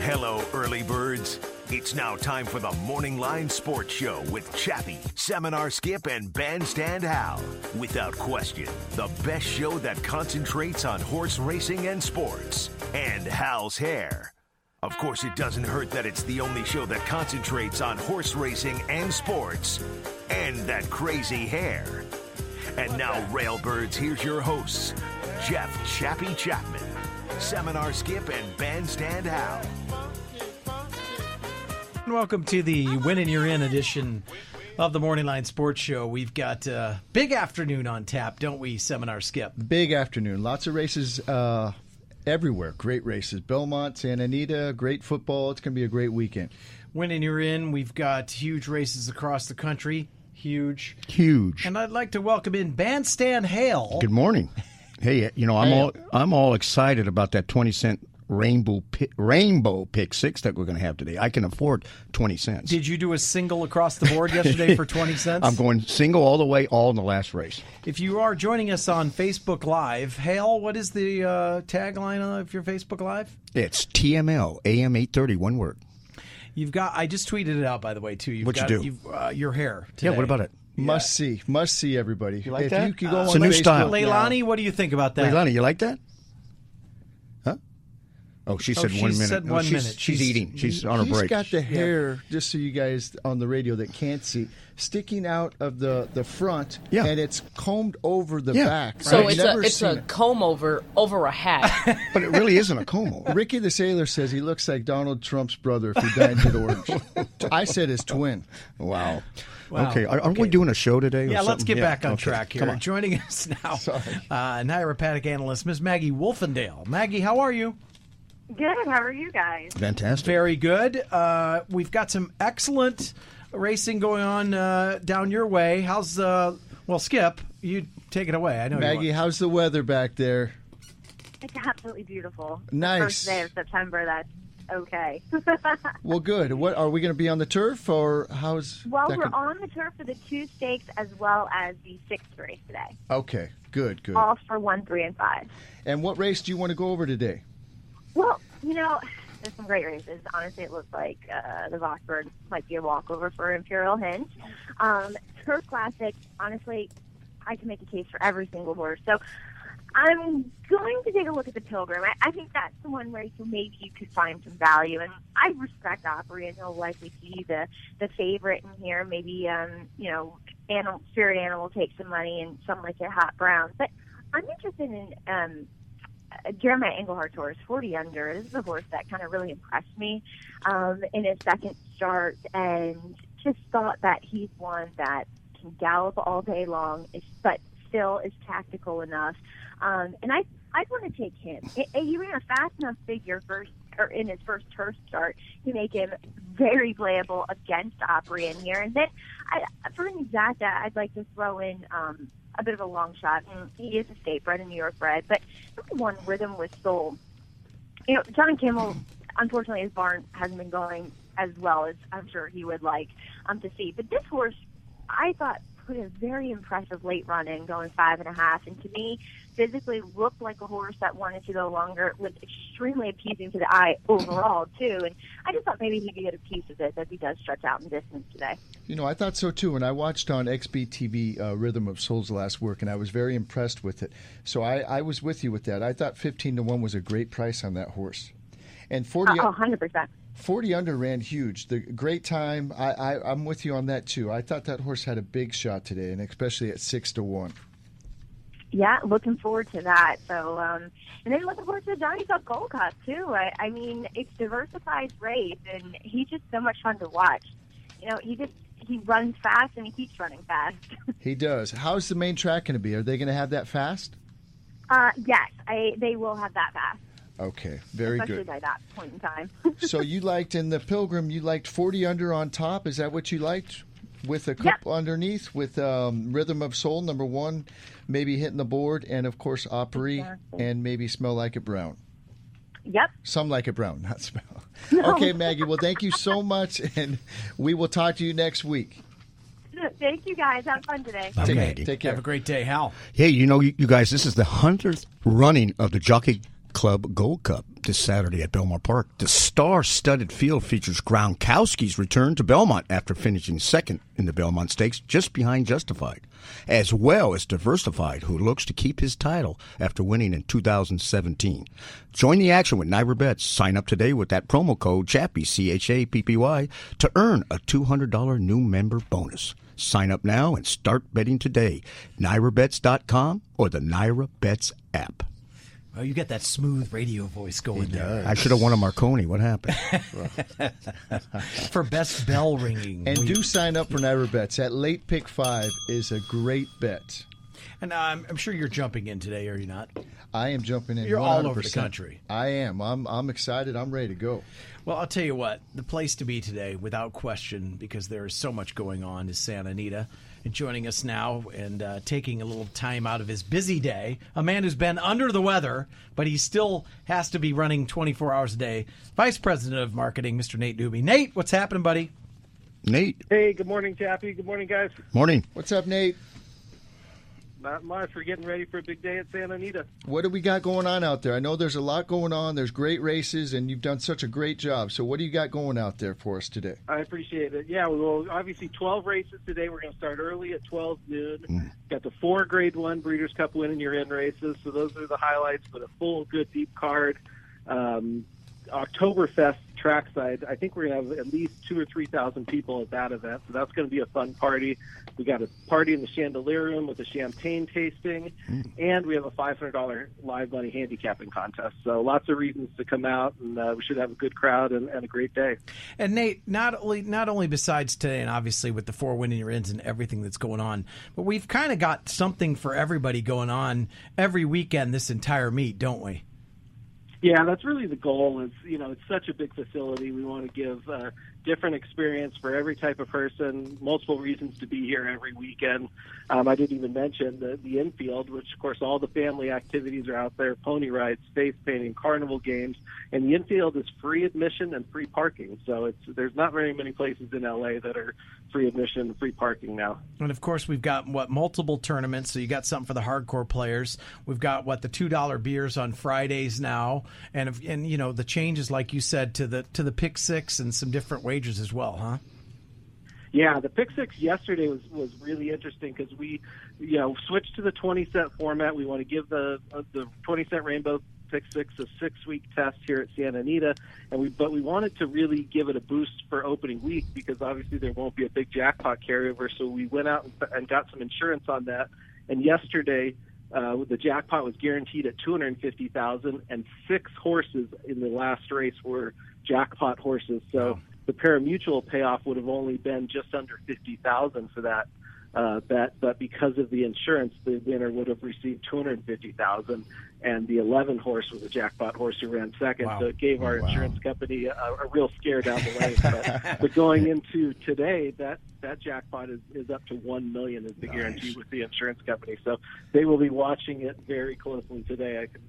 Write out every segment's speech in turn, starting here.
Hello, early birds. It's now time for the Morning Line Sports Show with Chappie, Seminar Skip, and Bandstand Hal. Without question, the best show that concentrates on horse racing and sports. And Hal's hair. Of course, it doesn't hurt that it's the only show that concentrates on horse racing and sports. And that crazy hair. And now, Railbirds, here's your hosts, Jeff Chappie Chapman, Seminar Skip, and Bandstand Hal. Welcome to the Winning You're In edition of the Morning Line Sports Show. We've got a big afternoon on tap, don't we, Seminar Skip? Big afternoon. Lots of races everywhere. Great races. Belmont, Santa Anita, great football. It's going to be a great weekend. Winning You're In, we've got huge races across the country. Huge. And I'd like to welcome in Bandstand Hale. Good morning. Hey, you know, I'm all excited about that 20-cent rainbow pick six that we're going to have today. I can afford 20 cents. Did you do a single across the board yesterday for 20 cents? I'm going single all the way, all in the last race. If you are joining us on Facebook Live, Hale, what is the tagline of your Facebook Live? It's TML, AM 830, one word. You've got. I just tweeted it out, by the way, too. What'd you do? Your hair today. Yeah, what about it? Must see, everybody. You like if that? You could go it's on a new Facebook style. Leilani, what do you think about that? Leilani, you like that? Huh? Oh, she said 1 minute. Said 1 minute. She's eating. She's on a break. He's got the hair, just so you guys on the radio that can't see, sticking out of the front, and it's combed over the back. So Right? it's a comb over a hat. But it really isn't a comb over. Ricky the Sailor says he looks like Donald Trump's brother if he dyed it orange. I said his twin. Wow. Okay, aren't we doing a show today? Yeah, let's get back on okay. track here. Come on. Joining us now, Chiropractic analyst, Ms. Maggie Wolfendale. Maggie, how are you? Good. How are you guys? Fantastic. Very good. We've got some excellent racing going on down your way. How's Skip, you take it away. I know Maggie, how's the weather back there? It's absolutely beautiful. Nice. The first day of September, that's okay. Well, good. What are we going to be on the turf, or how's? Well, we're on the turf for the 2 stakes as well as the 6th race today. Okay, good. All for 1, 3, and 5. And what race do you want to go over today? Well, you know, there's some great races. Honestly, it looks like the Vossberg might be a walkover for Imperial Hinge. Turf Classic, honestly, I can make a case for every single horse. So I'm going to take a look at the Pilgrim. I think that's the one race where maybe you could find some value. And I respect Opry, and he'll likely be the favorite in here. Maybe, Spirit Animal will take some money and something like a Hot Brown. But I'm interested in Jeremiah Englehart's horse, 40 Under. This is a horse that kind of really impressed me in his second start, and just thought that he's one that can gallop all day long, but still is tactical enough. And I'd want to take him. He ran a fast enough figure in his first turf start to make him very playable against Opry in here. And then for Nizata, I'd like to throw in a bit of a long shot. And he is a state bred and New York bred, but number 1, Rhythm with Soul. You know, John Kimmel, unfortunately, his barn hasn't been going as well as I'm sure he would like to see. But this horse, I thought, put a very impressive late run in, going 5.5, and to me, physically looked like a horse that wanted to go longer. It was extremely appeasing to the eye overall, too, and I just thought maybe he could get a piece of it as he does stretch out in distance today. You know, I thought so, too, and I watched on XBTV Rhythm of Soul's last work, and I was very impressed with it. So I was with you with that. I thought 15-1 was a great price on that horse. And 100%. 40 Under ran huge. The great time. I'm with you on that too. I thought that horse had a big shot today, and especially at 6-1. Yeah, looking forward to that. So, and then looking forward to the Johnny Cup Gold Cup too. I mean, it's diversified race, and he's just so much fun to watch. You know, he runs fast, and he keeps running fast. He does. How's the main track going to be? Are they going to have that fast? Yes, they will have that fast. Okay, very Especially good. by that point in time. So you liked, in the Pilgrim, you liked 40 Under on top. Is that what you liked? With a cup underneath, with Rhythm of Soul, number 1, maybe hitting the board, and, of course, Opry, and maybe Smell Like It Brown. Yep. Some like it brown, not smell. No. Okay, Maggie, well, thank you so much, and we will talk to you next week. Thank you, guys. Have fun today. Take care. Have a great day, Hal. Hey, you know, you guys, this is the 100th running of the Jockey Club Gold Cup. this Saturday at Belmont Park. The star-studded field features Gronkowski's return to Belmont after finishing second in the Belmont Stakes, just behind Justified, as well as Diversified, who looks to keep his title after winning in 2017. Join the action with Naira Bets. Sign up today with that promo code CHAPPY, CHAPPY, to earn a $200 new member bonus. Sign up now and start betting today. NairaBets.com or the Naira Bets app. Oh, you get that smooth radio voice going there. I should have won a Marconi. What happened? For best bell ringing. And do sign up for Naira Bets. That late pick 5 is a great bet. And I'm sure you're jumping in today, are you not? I am jumping in. You're 100%. all over the country. I am. I'm excited. I'm ready to go. Well, I'll tell you what. The place to be today, without question, because there is so much going on, is Santa Anita. And joining us now and taking a little time out of his busy day, a man who's been under the weather, but he still has to be running 24 hours a day, Vice President of Marketing, Mr. Nate Newby. Nate, what's happening, buddy? Nate. Hey, good morning, Chappie. Good morning, guys. Morning. What's up, Nate? Not much. We're getting ready for a big day at Santa Anita. What do we got going on out there? I know there's a lot going on. There's great races, and you've done such a great job. So what do you got going out there for us today? I appreciate it. Yeah, well, obviously 12 races today. We're going to start early at 12 noon. Got the 4 Grade 1 Breeders' Cup winning your in races. So those are the highlights, but a full, good, deep card. Oktoberfest trackside. I think we're going to have at least 2,000 or 3,000 people at that event. So that's going to be a fun party. We got a party in the Chandelier Room with a champagne tasting, and we have a $500 live money handicapping contest. So lots of reasons to come out, and we should have a good crowd and a great day. And Nate, not only besides today, and obviously with the 4 winning your ins and everything that's going on, but we've kind of got something for everybody going on every weekend this entire meet, don't we? Yeah, that's really the goal. Is it's such a big facility. We want to give a different experience for every type of person, multiple reasons to be here every weekend. I didn't even mention the infield, which, of course, all the family activities are out there, pony rides, face painting, carnival games. And the infield is free admission and free parking. So there's not very many places in L.A. that are free admission and free parking now. And, of course, we've got, multiple tournaments. So you got something for the hardcore players. We've got, the $2 beers on Fridays now. And the changes, like you said, to the pick 6 and some different wagers as well, huh? Yeah, the pick 6 yesterday was really interesting because we, switched to the 20-cent format. We want to give the 20-cent Rainbow pick 6 a 6-week test here at Santa Anita, but we wanted to really give it a boost for opening week because obviously there won't be a big jackpot carryover. So we went out and got some insurance on that. And yesterday, the jackpot was guaranteed at $250,000, and 6 horses in the last race were jackpot horses. So the pari-mutuel payoff would have only been just under $50,000 for that bet, but because of the insurance, the winner would have received $250,000, and the 11 horse was a jackpot horse who ran second. Wow. So it gave our insurance company a real scare down the lane. But going into today, that jackpot is up to $1 million is the guarantee with the insurance company. So they will be watching it very closely today, I can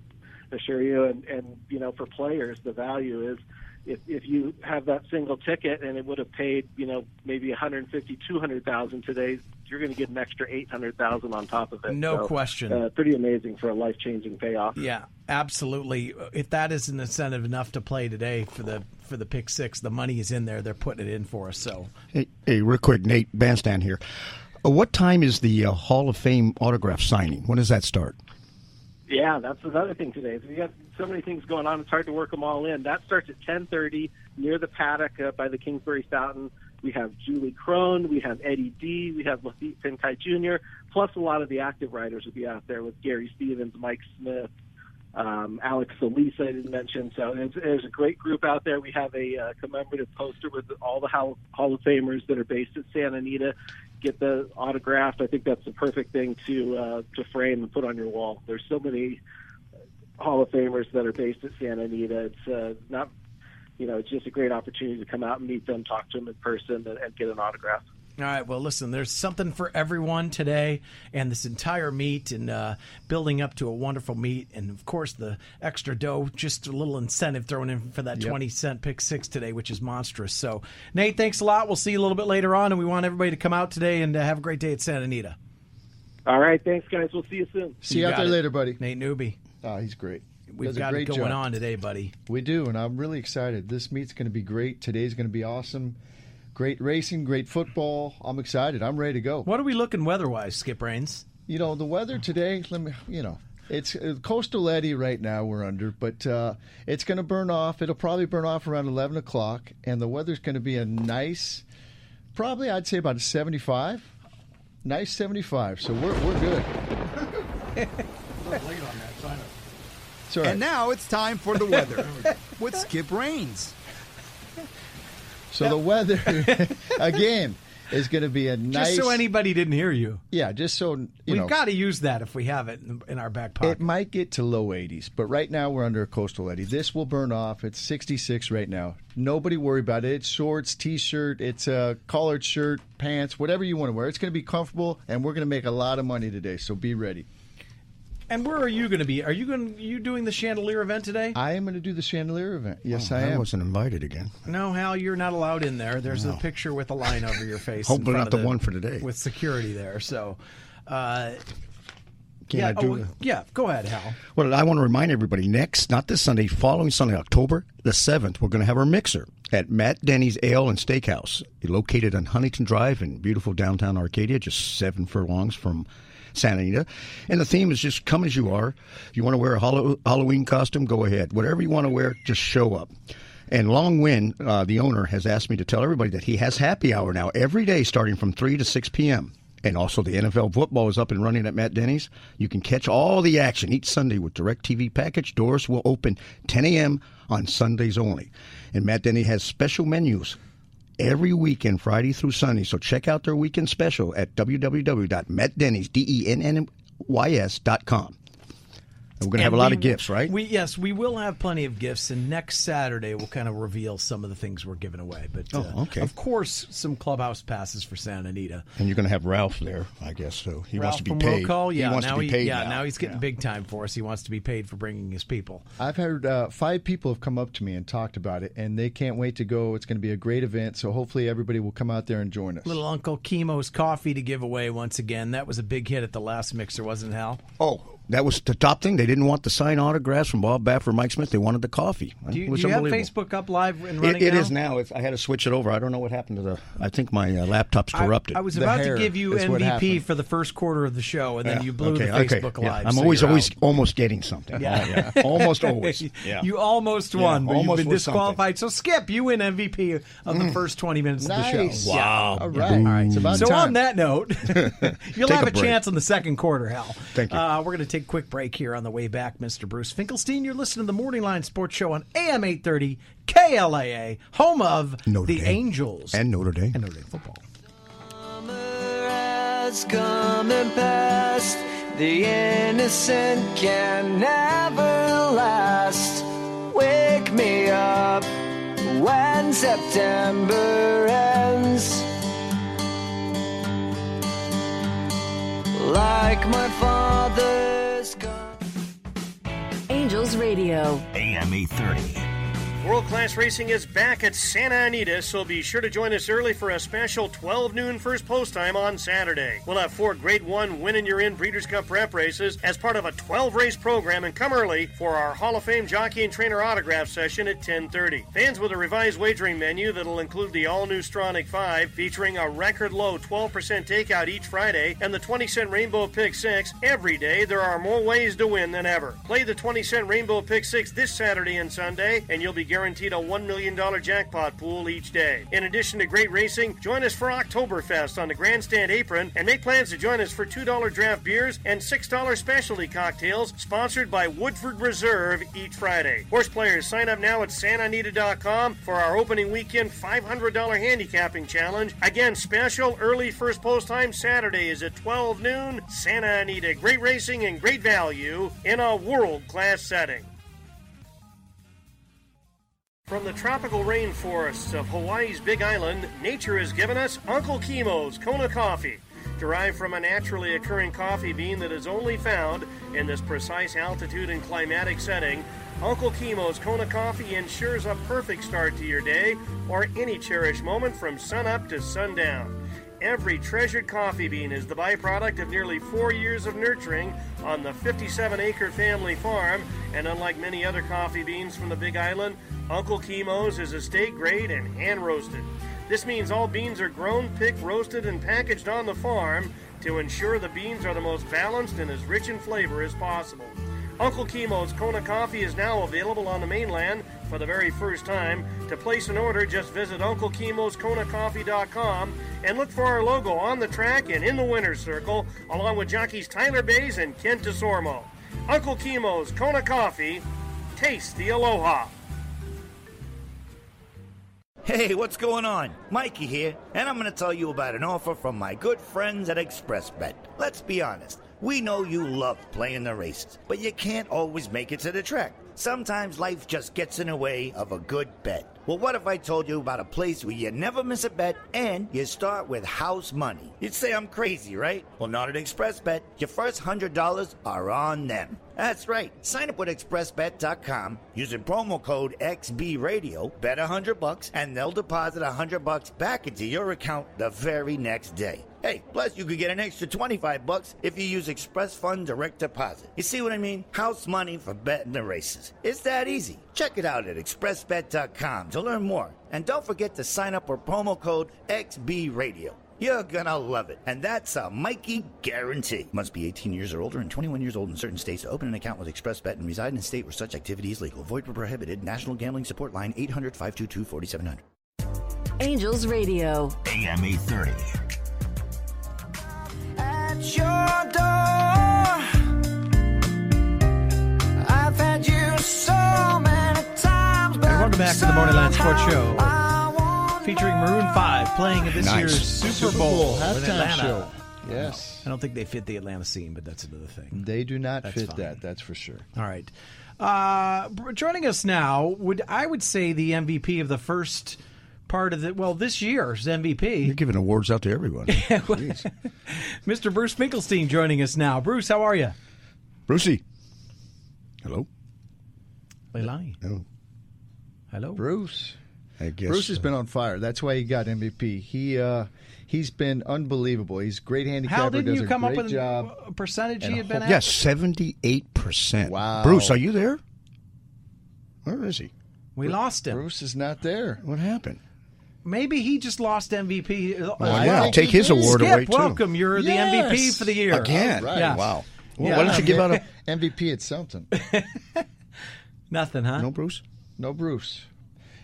assure you. And for players, the value is if you have that single ticket and it would have paid, maybe $150,000, $200,000 today, you're going to get an extra $800,000 on top of it. No question. Pretty amazing for a life-changing payoff. Yeah, absolutely. If that is an incentive enough to play today for the pick 6, the money is in there. They're putting it in for us. So, hey, real quick, Nate Bandstand here. What time is the Hall of Fame autograph signing? When does that start? Yeah, that's another thing today. So we got so many things going on, it's hard to work them all in. That starts at 10:30 near the paddock by the Kingsbury Fountain. We have Julie Crone, we have Eddie D, we have Lafitte Pinkai Jr., plus a lot of the active riders will be out there with Gary Stevens, Mike Smith, Alex Solis, I didn't mention. So there's a great group out there. We have a commemorative poster with all the Hall of Famers that are based at Santa Anita. Get the autographed. I think that's the perfect thing to frame and put on your wall. There's so many Hall of Famers that are based at Santa Anita. It's not, it's just a great opportunity to come out and meet them, talk to them in person, and get an autograph. All right, well, listen, there's something for everyone today and this entire meet and building up to a wonderful meet. And, of course, the extra dough, just a little incentive thrown in for that 20-cent pick 6 today, which is monstrous. So, Nate, thanks a lot. We'll see you a little bit later on, and we want everybody to come out today and have a great day at Santa Anita. All right, thanks, guys. We'll see you soon. See you out there later, buddy. Nate Newby. Oh, he's great. We've Does a got it great going job. on today, buddy. We do, and I'm really excited. This meet's going to be great. Today's going to be awesome. Great racing, great football. I'm excited. I'm ready to go. What are we looking weather-wise, Skip Rains? You know, the weather today, it's coastal eddy right now we're under, but it's going to burn off. It'll probably burn off around 11 o'clock, and the weather's going to be a nice, probably I'd say about a 75. Nice 75, so we're good. It's all right. And now it's time for the weather with Skip Rains. So the weather, again, is going to be a nice... Just so anybody didn't hear you. Yeah, just so, We've got to use that if we have it in our back pocket. It might get to low 80s, but right now we're under a coastal eddy. This will burn off. It's 66 right now. Nobody worry about it. It's shorts, T-shirt, it's a collared shirt, pants, whatever you want to wear. It's going to be comfortable, and we're going to make a lot of money today, so be ready. And where are you going to be? Are you doing the chandelier event today? I am going to do the chandelier event. Yes, I am. I wasn't invited again. No, Hal, you're not allowed in there. There's a picture with a line over your face. Hopefully not the one for today. With security there. So, Can I do yeah, go ahead, Hal. Well, I want to remind everybody, next, not this Sunday, following Sunday, October the 7th, we're going to have our mixer at Matt Denny's Ale and Steakhouse, located on Huntington Drive in beautiful downtown Arcadia, just 7 furlongs from Santa Anita. And the theme is just come as you are. If you want to wear a Halloween costume, go ahead. Whatever you want to wear, just show up. And Long Win, the owner, has asked me to tell everybody that he has happy hour now every day starting from 3 to 6 p.m. And also the NFL football is up and running at Matt Denny's. You can catch all the action each Sunday with DirecTV package. Doors will open 10 a.m. on Sundays only. And Matt Denny has special menus every weekend, Friday through Sunday. So check out their weekend special at www.mattdennys.com. And we're going to have a lot of gifts, right? Yes, we will have plenty of gifts. And next Saturday, we'll kind of reveal some of the things we're giving away. But okay. Of course, some clubhouse passes for Santa Anita. And you're going to have Ralph there, I guess. So he Ralph wants to be from paid. Roll Call, yeah, he wants to be paid now. Now he's getting big time for us. He wants to be paid for bringing his people. I've heard 5 people have come up to me and talked about it, and they can't wait to go. It's going to be a great event, so hopefully everybody will come out there and join us. Little Uncle Chemo's coffee to give away once again. That was a big hit at the last mixer, wasn't it, Hal? Oh, that was the top thing. They didn't want to sign autographs from Bob Baffert or Mike Smith. They wanted the coffee. Do you have Facebook up live and running It now? is now. I had to switch it over. I don't know what happened to I think my laptop's corrupted. I was about to give you MVP for the first quarter of the show, and then you blew the Facebook Live. I'm so always out. almost getting something. Yeah. Almost always. Yeah. You almost won, but almost you've been disqualified. So, Skip, you win MVP of the first 20 minutes of the Nice. show. Wow. All right. All right. It's about So time. on that note, you'll Take have a a break. chance in the second quarter, Hal. Thank you. We're going to take a quick break here on the way back, Mr. Bruce Finkelstein. You're listening to the Morning Line Sports Show on AM 830 KLAA, home of Notre the Dame. Angels. And Notre Dame. And Notre Dame football. Summer has come and passed. The innocent can never last. Wake me up when September ends. Like my father's gone. Angels Radio. AM 830. World-class racing is back at Santa Anita, so be sure to join us early for a special 12 noon first post time on Saturday. We'll have 4 Grade 1 Win and You're In Breeders' Cup Prep races as part of a 12-race program, and come early for our Hall of Fame jockey and trainer autograph session at 10:30. Fans with a revised wagering menu that'll include the all-new Stronach 5, featuring a record-low 12% takeout each Friday, and the 20-cent Rainbow Pick 6. Every day, there are more ways to win than ever. Play the 20-cent Rainbow Pick 6 this Saturday and Sunday, and you'll be guaranteed a $1 million jackpot pool each day. In addition to great racing, join us for Oktoberfest on the Grandstand Apron, and make plans to join us for $2 draft beers and $6 specialty cocktails, sponsored by Woodford Reserve each Friday. Horse players, sign up now at SantaAnita.com for our opening weekend $500 handicapping challenge. Again, special early first post time Saturday is at 12 noon. Santa Anita, great racing and great value in a world-class setting. From the tropical rainforests of Hawaii's Big Island, nature has given us Uncle Chemo's Kona Coffee. Derived from a naturally occurring coffee bean that is only found in this precise altitude and climatic setting, Uncle Chemo's Kona Coffee ensures a perfect start to your day or any cherished moment from sunup to sundown. Every treasured coffee bean is the byproduct of nearly 4 years of nurturing on the 57-acre family farm, and unlike many other coffee beans from the Big Island, Uncle Chemo's is estate grade and hand-roasted. This means all beans are grown, picked, roasted, and packaged on the farm to ensure the beans are the most balanced and as rich in flavor as possible. Uncle Chemo's Kona Coffee is now available on the mainland for the very first time. To place an order, just visit UncleChemo'sKonaCoffee.com and look for our logo on the track and in the winner's circle, along with jockeys Tyler Bays and Kent DeSormo. Uncle Chemo's Kona Coffee, taste the aloha. Hey, what's going on? Mikey here, and I'm going to tell you about an offer from my good friends at ExpressBet. Let's be honest. We know you love playing the races, but you can't always make it to the track. Sometimes life just gets in the way of a good bet. Well, what if I told you about a place where you never miss a bet and you start with house money? You'd say I'm crazy, right? Well, not at ExpressBet. Your first $100 are on them. That's right. Sign up with ExpressBet.com using promo code XBRadio, bet $100, and they'll deposit $100 back into your account the very next day. Hey, plus you could get an extra $25 if you use Express Fund Direct Deposit. You see what I mean? House money for betting the races. It's that easy. Check it out at ExpressBet.com to learn more. And don't forget to sign up with promo code XBRadio. You're gonna love it. And that's a Mikey guarantee. Must be 18 years or older and 21 years old in certain states to open an account with ExpressBet and reside in a state where such activity is legal. Void where prohibited. National Gambling Support Line 800-522-4700. Angels Radio. AM 830. At your door, I've had you so many times. And welcome back to the Morning Line Sports Show, featuring Maroon 5 playing at this year's Super Bowl in halftime Atlanta. show. Yes. I don't think they fit the Atlanta scene, but that's another thing. They do not That's fit fine. that, that's for sure. All right. Joining us now, I would say the MVP of the first part of this year's MVP. You're giving awards out to everyone. Mr. Bruce Finkelstein joining us now. Bruce, how are you? Brucey. Hello. Leilani. Oh. Hello. Bruce. I guess Bruce has been on fire. That's why he got MVP. He's been unbelievable. He's a great handicapper. How didn't does you a come up great with job. a percentage he had been at? Yes, 78%. Wow. Bruce, are you there? Where is he? We lost him. Bruce is not there. What happened? Maybe he just lost MVP. Well, yeah, take his award Skip, away, too. welcome. You're the MVP for the year. Again? Right. Yeah. Wow. Well, why don't you give out a... MVP at something? Nothing, huh? No, Bruce? No Bruce.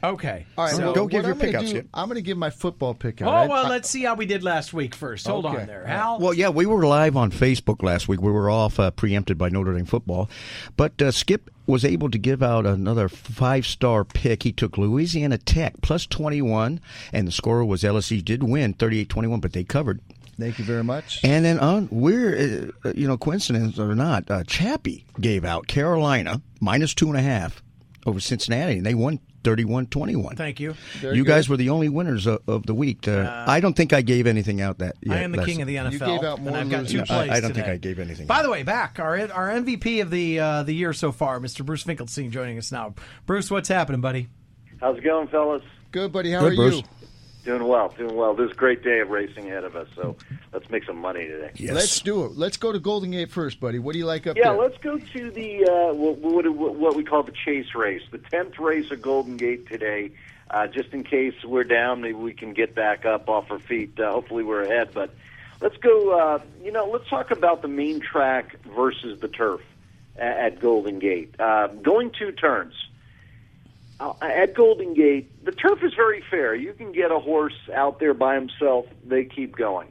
Okay. All right, So well, go give what your I'm gonna pick out, do- Skip. I'm going to give my football pick out. Oh, well, let's see how we did last week first. Hold Okay. on there. Hal? Well, yeah, we were live on Facebook last week. We were off preempted by Notre Dame football. But Skip was able to give out another 5-star pick. He took Louisiana Tech plus 21, and the score was LSU did win 38-21, but they covered. Thank you very much. And then coincidence or not, Chappie gave out Carolina minus 2.5 over Cincinnati, and they won 31-21. Thank you. Very You good. guys were the only winners of the week. I don't think I gave anything out that yet. I am the king of the NFL. You gave out more and I've got losers. 2 plays I don't today. think I gave anything By out. the way, back, our MVP of the year so far, Mr. Bruce Finkelstein joining us now. Bruce, what's happening, buddy? How's it going, fellas? Good, buddy. How Good, are Bruce. you? Doing well. This is a great day of racing ahead of us, so let's make some money today. Yes. Let's do it. Let's go to Golden Gate first, buddy. What do you like up Yeah, there? let's go to the what we call the chase race, the 10th race of Golden Gate today. Just in case we're down, maybe we can get back up off our feet. Hopefully we're ahead, but let's go. Let's talk about the main track versus the turf at Golden Gate. Going 2 turns. At Golden Gate, the turf is very fair. You can get a horse out there by himself. They keep going.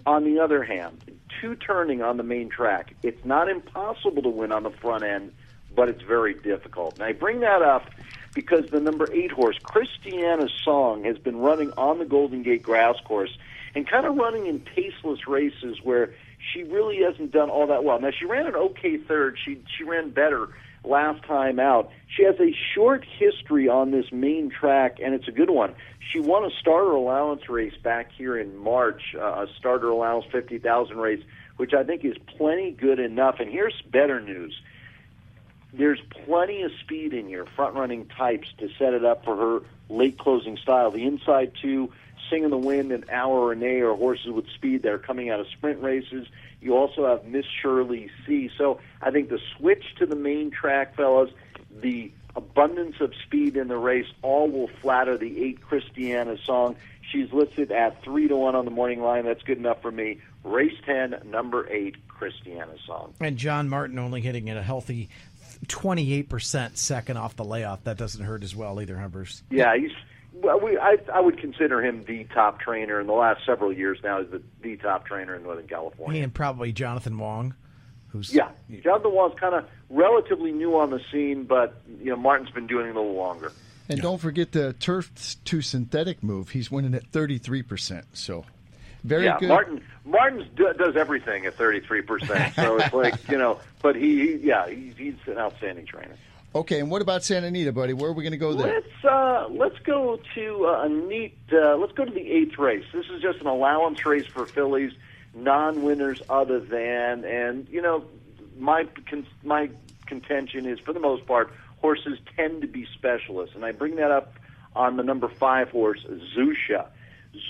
On the other hand, 2 turning on the main track, it's not impossible to win on the front end, but it's very difficult. And I bring that up because the number 8 horse, Christiana's Song, has been running on the Golden Gate grass course and kind of running in tasteless races where she really hasn't done all that well. Now, she ran an okay third. She ran better last time out. She has a short history on this main track, and it's a good one. She won a starter allowance race back here in March, a starter allowance 50,000 race, which I think is plenty good enough. And here's better news. there's plenty of speed in here, front-running types to set it up for her late closing style. The inside two, Sing in the Wind and Hour Renee are horses with speed that are coming out of sprint races. You also have Miss Shirley C. So I think the switch to the main track, fellas, the abundance of speed in the race, all will flatter the 8 Christiana Song. She's listed at 3-1 on the morning line. That's good enough for me. Race 10, number 8, Christiana Song. And John Martin only hitting at a healthy 28% second off the layoff. That doesn't hurt as well either, huh, Bruce? Yeah, I would consider him the top trainer in the last several years now. He's the top trainer in Northern California. And probably Jonathan Wong. Jonathan Wong's kind of relatively new on the scene, but Martin's been doing it a little longer. And don't forget the turf to synthetic move. He's winning at 33%. So very good. Martin does everything at 33%. So it's like but he's an outstanding trainer. Okay, and what about Santa Anita, buddy? Where are we going to go there? Let's go to let's go to the 8th race. This is just an allowance race for fillies, non-winners other than, and my contention is, for the most part, horses tend to be specialists, and I bring that up on the number 5 horse, Zusha.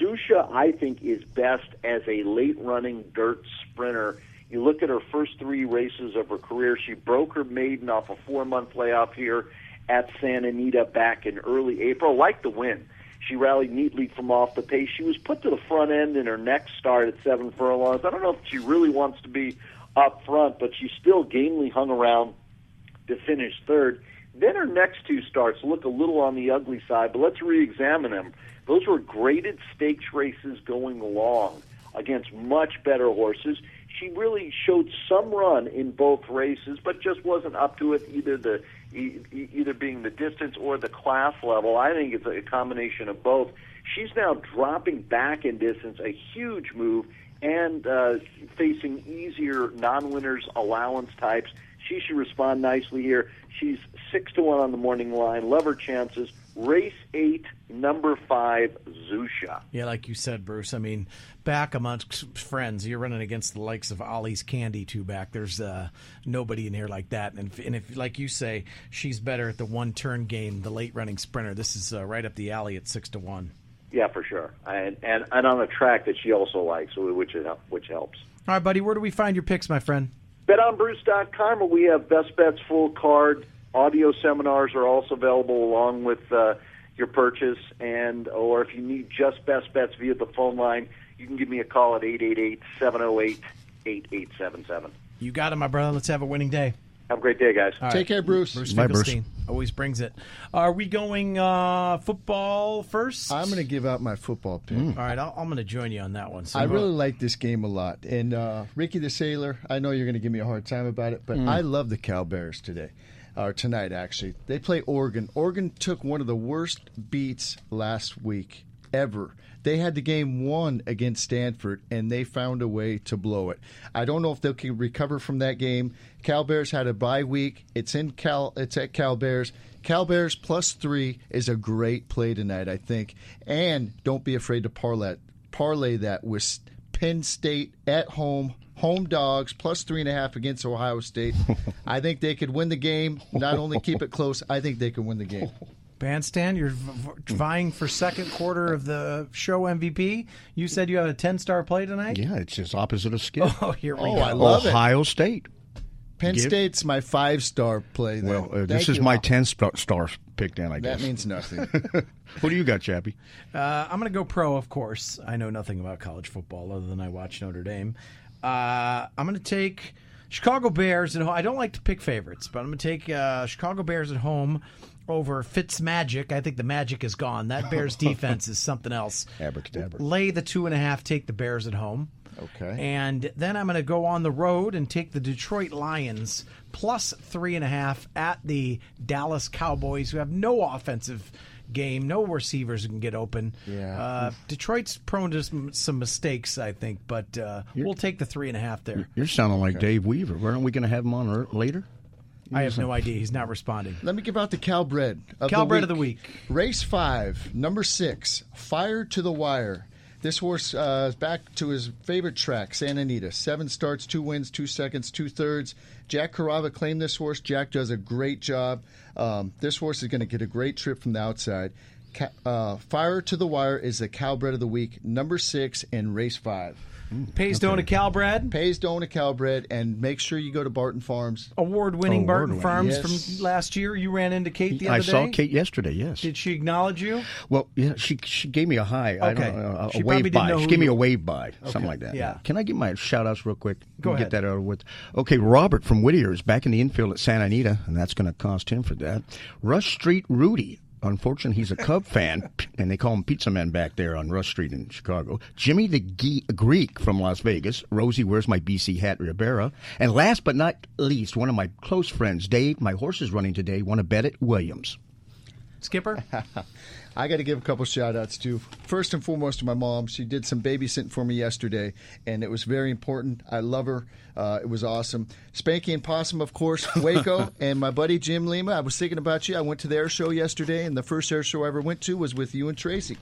Zusha, I think, is best as a late-running dirt sprinter. You look at her first 3 races of her career. She broke her maiden off a 4-month layoff here at Santa Anita back in early April. Like the win, she rallied neatly from off the pace. She was put to the front end in her next start at 7 furlongs. I don't know if she really wants to be up front, but she still gamely hung around to finish 3rd. Then her next 2 starts look a little on the ugly side, but let's re-examine them. Those were graded stakes races going long against much better horses. She really showed some run in both races, but just wasn't up to it, either being the distance or the class level. I think it's a combination of both. She's now dropping back in distance, a huge move, and facing easier non-winners allowance types. She should respond nicely here. She's 6-1 on the morning line. Love her chances. Race 8, number 5, Zusha. Yeah, like you said, Bruce. I mean, back amongst friends, you're running against the likes of Ollie's Candy 2 back. There's nobody in here like that. And if, like you say, she's better at the one-turn game, the late-running sprinter, this is right up the alley at 6-1. Yeah, for sure. And on a track that she also likes, which helps. All right, buddy, where do we find your picks, my friend? BetOnBruce.com, where we have Best Bets full card. Audio seminars are also available along with your purchase, or if you need just Best Bets via the phone line, you can give me a call at 888-708-8877. You got it, my brother. Let's have a winning day. Have a great day, guys. All right. Take care, Bruce. Bruce Bye, Finkelstein always brings it. Are we going football first? I'm going to give out my football pick. All right, I'm going to join you on that one. So I really like this game a lot. And Ricky the Sailor, I know you're going to give me a hard time about it, but I love the Cowbears today. Or tonight, actually. They play Oregon. Oregon took one of the worst beats last week ever. They had the game won against Stanford, and they found a way to blow it. I don't know if they can recover from that game. Cowbears had a bye week. It's at Cowbears. Cowbears +3 is a great play tonight, I think. And don't be afraid to parlay that with Penn State at home. Home dogs +3.5 against Ohio State. I think they could win the game. Not only keep it close, I think they could win the game. Bandstand, you're vying for second quarter of the show MVP. You said you have a 10-star play tonight? Yeah, it's just opposite of Skip. Oh, here we go. I love Ohio State. Penn State's my 5-star play there. Well, this is my 10-star pick, Dan, I guess. That means nothing. What do you got, Chappie? I'm going to go pro, of course. I know nothing about college football other than I watch Notre Dame. I'm going to take Chicago Bears at home. I don't like to pick favorites, but I'm going to take Chicago Bears at home over Fitzmagic. I think the magic is gone. That Bears defense is something else. Abracadabra. Lay the 2.5, take the Bears at home. Okay. And then I'm going to go on the road and take the Detroit Lions +3.5 at the Dallas Cowboys, who have no offensive game, no receivers who can get open. Yeah. Detroit's prone to some mistakes, I think, but we'll take the 3.5 there. You're sounding like Dave Weaver. Aren't we going to have him on later? I have no idea. He's not responding. Let me give out the Calbred of the week. Race 5, number 6, Fire to the Wire. This horse is back to his favorite track, Santa Anita. 7 starts, 2 wins, 2 seconds, 2/3. Jack Carava claimed this horse. Jack does a great job. This horse is going to get a great trip from the outside. Fire to the Wire is the Calbred of the week, number 6 in race 5. Pays to own a Calbred. Pays to own a Calbred, and make sure you go to Barton Farms. Award-winning Barton Farms Yes. from last year. You ran into Kate the other day? I saw Kate yesterday, yes. Did she acknowledge you? Well, yeah, she gave me a hi. I Okay. don't know, She a probably wave didn't by. know She who gave me you- a wave by, something Okay, like that. yeah. Can I get my shout-outs real quick? Go ahead. Get that over with. Okay, Robert from Whittier is back in the infield at Santa Anita, and that's going to cost him for that. Rush Street Rudy. Unfortunately, he's a Cub fan, and they call him Pizza Man back there on Rush Street in Chicago. Jimmy the Greek from Las Vegas. Rosie, where's my BC hat, Rivera. And last but not least, one of my close friends, Dave, my horse is running today. Want to bet it? Williams. Skipper? I got to give a couple shout-outs, too. First and foremost to my mom. She did some babysitting for me yesterday, and it was very important. I love her. It was awesome. Spanky and Possum, of course, Waco, and my buddy Jim Lima. I was thinking about you. I went to the air show yesterday, and the first air show I ever went to was with you and Tracy.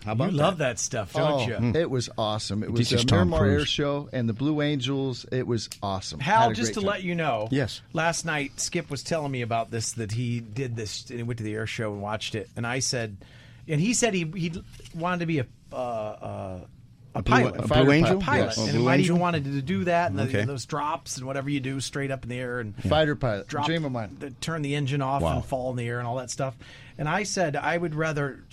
How about You love that stuff, don't you? It was awesome. It was teaches a Tom Miramar Air Cruise. Show and the Blue Angels. It was awesome. Hal, Had a just to great time. let you know, Yes. last night Skip was telling me about this, that he did this, and he went to the air show and watched it, and I said, and he said he wanted to be a pilot. A Blue Angel? A pilot. Yes. A And Blue might Angel? even wanted to do that, and Okay. those drops and whatever you do straight up in the air and Fighter pilot. drop, Dream of mine. turn the engine off Wow. and fall in the air and all that stuff. And I said I would rather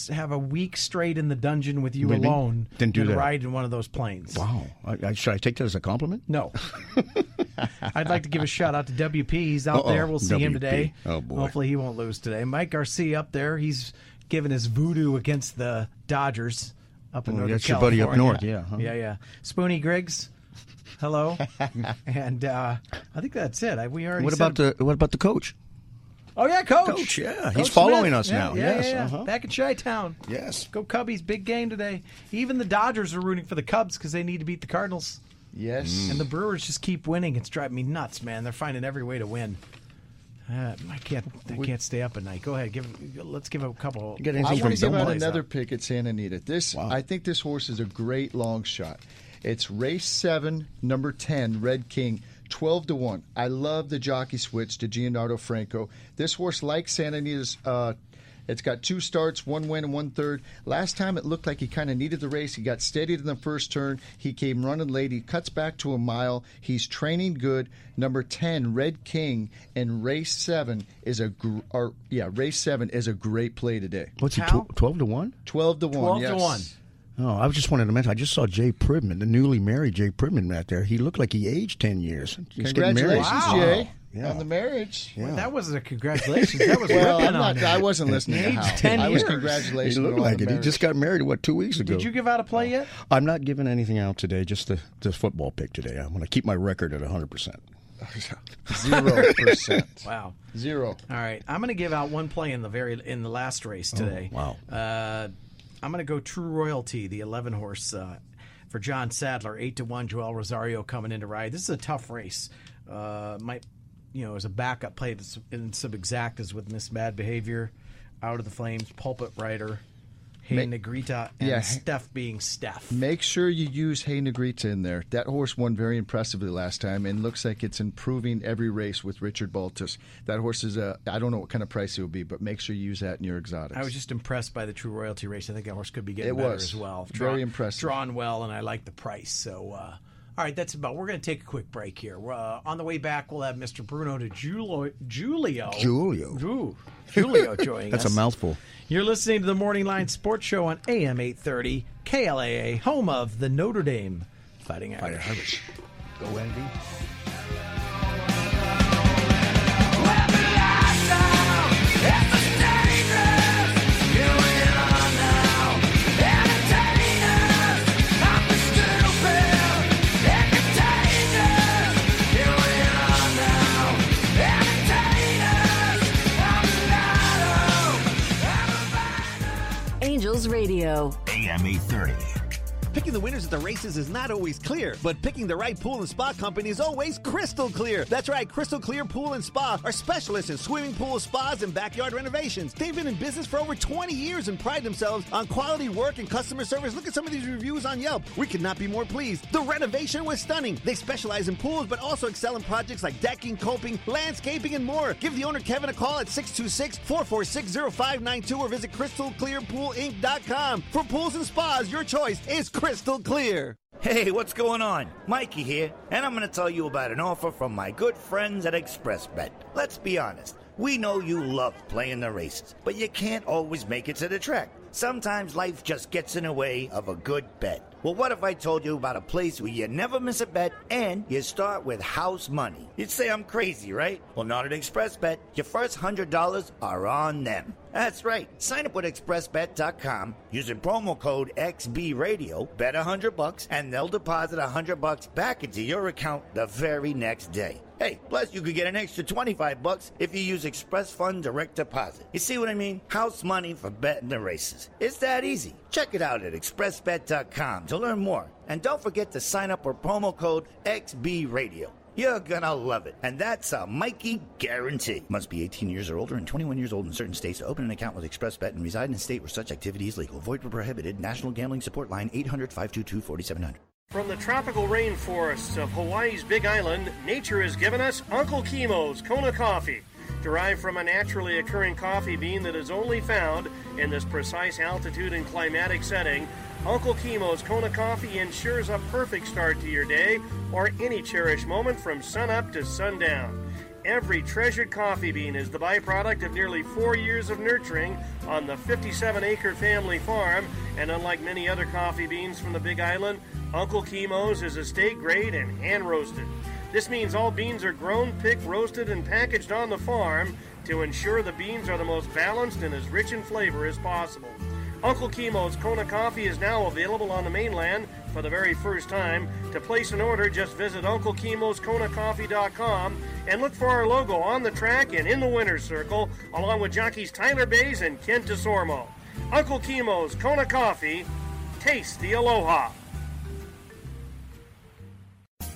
have a week straight in the dungeon with you Maybe. alone Then do than that. ride in one of those planes. Wow. Should I take that as a compliment? No. I'd like to give a shout out to WP. He's out Uh-oh. there. We'll see him WP. today. Oh, boy. Hopefully he won't lose today. Mike Garcia up there. He's giving his voodoo against the Dodgers up in Northern that's your California. buddy up north, yeah, huh? Yeah. Spoonie Griggs. Hello. And I think that's it. We already What said about the coach? Oh, yeah, Coach. Coach, yeah. Coach He's following Smith. us now. Yeah, Yes, yeah. uh-huh. Back in Chi-Town. Yes. Go Cubbies. Big game today. Even the Dodgers are rooting for the Cubs because they need to beat the Cardinals. Yes. And the Brewers just keep winning. It's driving me nuts, man. They're finding every way to win. I can't stay up at night. Go ahead. Let's give a couple. I want to give out plays another up. pick at Santa Anita. I think this horse is a great long shot. It's race 7, number 10, Red King, 12-1. I love the jockey switch to Gianardo Franco. This horse, like Santa Anita's, it's got 2 starts, 1 win and 1/3. Last time it looked like he kind of needed the race. He got steadied in the first turn. He came running late. He cuts back to a mile. He's training good. Number 10, Red King, and race 7 is race 7 is a great play today. What's he, 12-1? 12-1. 12-1. Oh, I just wanted to mention, I just saw Jay Pridman, the newly married Jay Pridman out there. He looked like he aged 10 years. He's getting married. Congratulations, Jay, on the marriage. Well, that wasn't a congratulations. That was Well, ripping on I him. wasn't listening to Aged Hal. 10 I was years. congratulations. He looked on like the it. He marriage. just got married, 2 weeks ago? Did you give out a play yet? I'm not giving anything out today, just the football pick today. I'm going to keep my record at 100%. 0%. Wow. 0. All right. I'm going to give out one play in the last race today. Oh, wow. I'm going to go True Royalty, the 11 horse for John Sadler, 8-1. Joel Rosario coming in to ride. This is a tough race. As a backup play in some exactas with Miss Bad Behavior, Out of the Flames, Pulpit Rider, Hey Negrita, and Steph being Steph. Make sure you use Hey Negrita in there. That horse won very impressively last time and looks like it's improving every race with Richard Baltus. That horse is I don't know what kind of price it will be, but make sure you use that in your exotics. I was just impressed by the True Royalty race. I think that horse could be getting better as well. Very impressive. Drawn well, and I like the price. So, all right, that's about. We're going to take a quick break here. On the way back, we'll have Mr. Bruno Julio joining That's us. a mouthful. You're listening to the Morning Line Sports Show on AM 830 KLAA, home of the Notre Dame Fighting Irish. Go, Andy. Angels Radio. AM 830. Picking the winners at the races is not always clear, but picking the right pool and spa company is always crystal clear. That's right, Crystal Clear Pool and Spa are specialists in swimming pools, spas, and backyard renovations. They've been in business for over 20 years and pride themselves on quality work and customer service. Look at some of these reviews on Yelp. We could not be more pleased. The renovation was stunning. They specialize in pools, but also excel in projects like decking, coping, landscaping, and more. Give the owner Kevin a call at 626-446-0592 or visit crystalclearpoolinc.com. For pools and spas, your choice is Crystal Clear. Hey, what's going on? Mikey here, and I'm going to tell you about an offer from my good friends at ExpressBet. Let's be honest. We know you love playing the races, but you can't always make it to the track. Sometimes life just gets in the way of a good bet. Well, what if I told you about a place where you never miss a bet and you start with house money? You'd say I'm crazy, right? Well, not at ExpressBet. Your first $100 are on them. That's right. Sign up with ExpressBet.com using promo code XBRadio, bet $100, and they'll deposit $100 back into your account the very next day. Hey, plus you could get an extra $25 if you use Express Fund Direct Deposit. You see what I mean? House money for betting the races. It's that easy. Check it out at ExpressBet.com to learn more. And don't forget to sign up with promo code XBRadio. You're gonna love it. And that's a Mikey guarantee. Must be 18 years or older and 21 years old in certain states to open an account with ExpressBet and reside in a state where such activity is legal. Void where prohibited. National Gambling Support Line 800-522-4700. From the tropical rainforests of Hawaii's Big Island, nature has given us Uncle Kimo's Kona Coffee. Derived from a naturally occurring coffee bean that is only found in this precise altitude and climatic setting, Uncle Kimo's Kona Coffee ensures a perfect start to your day or any cherished moment from sunup to sundown. Every treasured coffee bean is the byproduct of nearly 4 years of nurturing on the 57-acre family farm, and unlike many other coffee beans from the Big Island, Uncle Kimo's is estate grade and hand-roasted. This means all beans are grown, picked, roasted, and packaged on the farm to ensure the beans are the most balanced and as rich in flavor as possible. Uncle Kimo's Kona Coffee is now available on the mainland for the very first time. To place an order, just visit UncleKimosKonaCoffee.com and look for our logo on the track and in the winner's circle, along with jockeys Tyler Bays and Kent DeSormo. Uncle Kimo's Kona Coffee, taste the aloha.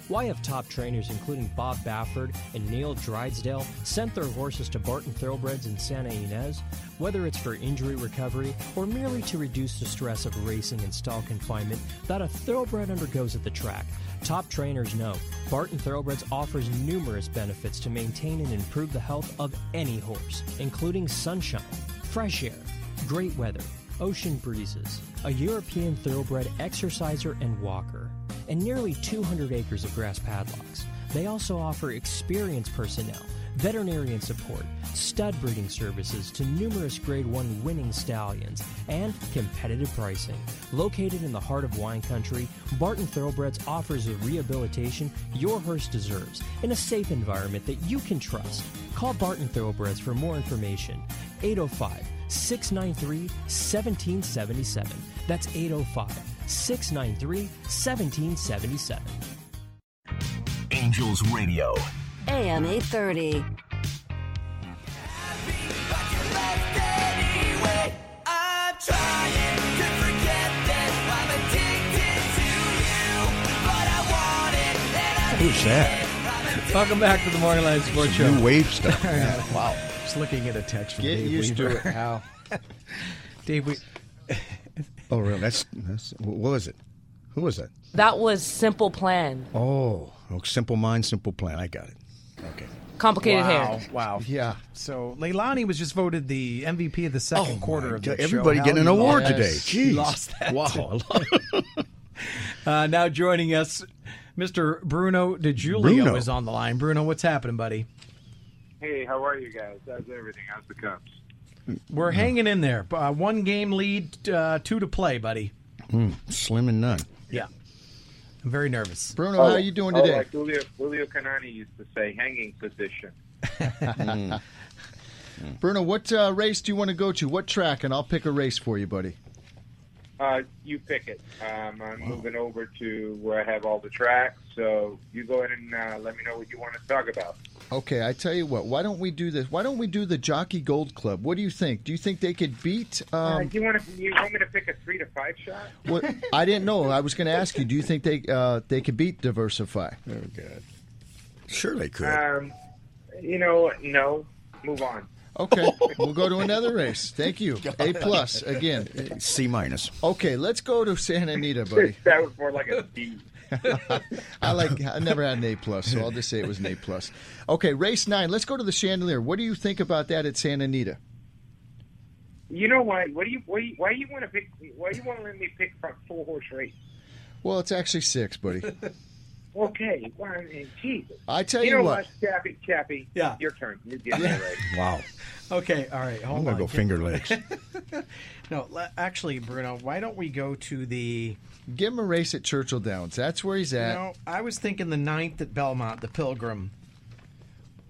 Why have top trainers including Bob Bafford and Neil Drysdale sent their horses to Barton Thoroughbreds in Santa Ynez? Whether it's for injury recovery or merely to reduce the stress of racing and stall confinement that a thoroughbred undergoes at the track, top trainers know Barton Thoroughbreds offers numerous benefits to maintain and improve the health of any horse, including sunshine, fresh air, great weather, ocean breezes, a European thoroughbred exerciser and walker, and nearly 200 acres of grass padlocks. They also offer experienced personnel, veterinarian support, stud breeding services to numerous Grade 1 winning stallions, and competitive pricing. Located in the heart of wine country, Barton Thoroughbreds offers the rehabilitation your horse deserves in a safe environment that you can trust. Call Barton Thoroughbreds for more information. 805-693-1777. That's 805-693-1777. Angels Radio. AM 830. Who's that? Welcome back to the Morning Line Sports Show. New wave stuff. Wow. Just looking at a text from Get Dave used Weaver. to it, Hal. Dave, Oh, really? That's what was it? Who was that? That was Simple Plan. Oh, simple mind, simple plan. I got it. Okay. Complicated hair. Wow. Yeah. So Leilani was just voted the MVP of the second quarter of the show. Everybody getting an award today. He Jeez. lost that. Wow. Now joining us, Mr. Bruno DiGiulio is on the line. Bruno, what's happening, buddy? Hey, how are you guys? How's everything? How's the Cubs? We're hanging in there. 1 game lead, 2 to play, buddy. Slim and none. Yeah. I'm very nervous. Bruno, how are you doing today? Like Julio Canani used to say, hanging position. Bruno, what race do you want to go to? What track? And I'll pick a race for you, buddy. You pick it. I'm moving over to where I have all the tracks, so you go ahead and let me know what you want to talk about. Okay, I tell you what. Why don't we do this? Why don't we do the Jockey Gold Club? What do you think? Do you think they could beat? You want me to pick a 3 to 5 shot? What I didn't know. I was going to ask you. Do you think they could beat Diversify? Oh God. Sure, they could. No. Move on. Okay, we'll go to another race. Thank you. A+ again. C-. Okay, let's go to Santa Anita, buddy. That was more like a D. I never had an A+, so I'll just say it was an A+. Okay, race 9. Let's go to the Chandelier. What do you think about that at Santa Anita? You know why? Why do you want to pick? Why do you want to let me pick from 4-horse race? Well, it's actually 6, buddy. Okay, well, Jesus. I tell you what, Chappie. Yeah. Your turn. You get it right. Wow. Okay, all right. Hold I'm going to go Finger Lakes. No, actually, Bruno, why don't we go to the... Give him a race at Churchill Downs. That's where he's at. I was thinking the 9th at Belmont, the Pilgrim.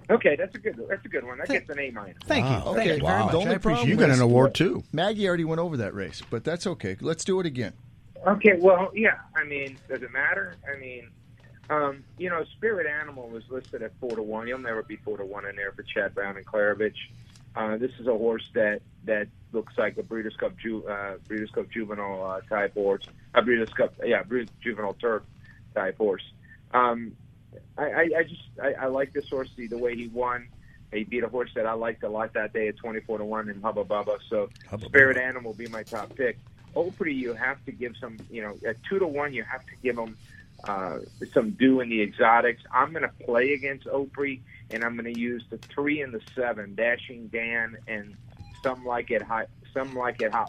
Okay, that's a good one. That gets an A-. Thank you. Okay, Thank you very much. The only I appreciate problem You got is an award, too. Maggie already went over that race, but that's okay. Let's do it again. Okay, well, yeah. I mean, does it matter? I mean, Spirit Animal was listed at 4-1. You'll never be 4-1 in there for Chad Brown and Klarovich. This is a horse that looks like a Breeders' Cup juvenile type horse. Juvenile turf type horse. I like this horse the way he won. He beat a horse that I liked a lot that day at 24-1 in Hubba Bubba. So Spirit Animal will be my top pick. Opry, you have to give some. At 2-1, you have to give him some due in the exotics. I'm going to play against Opry, and I'm going to use the 3 and the 7, Dashing Dan and Some Like It Hot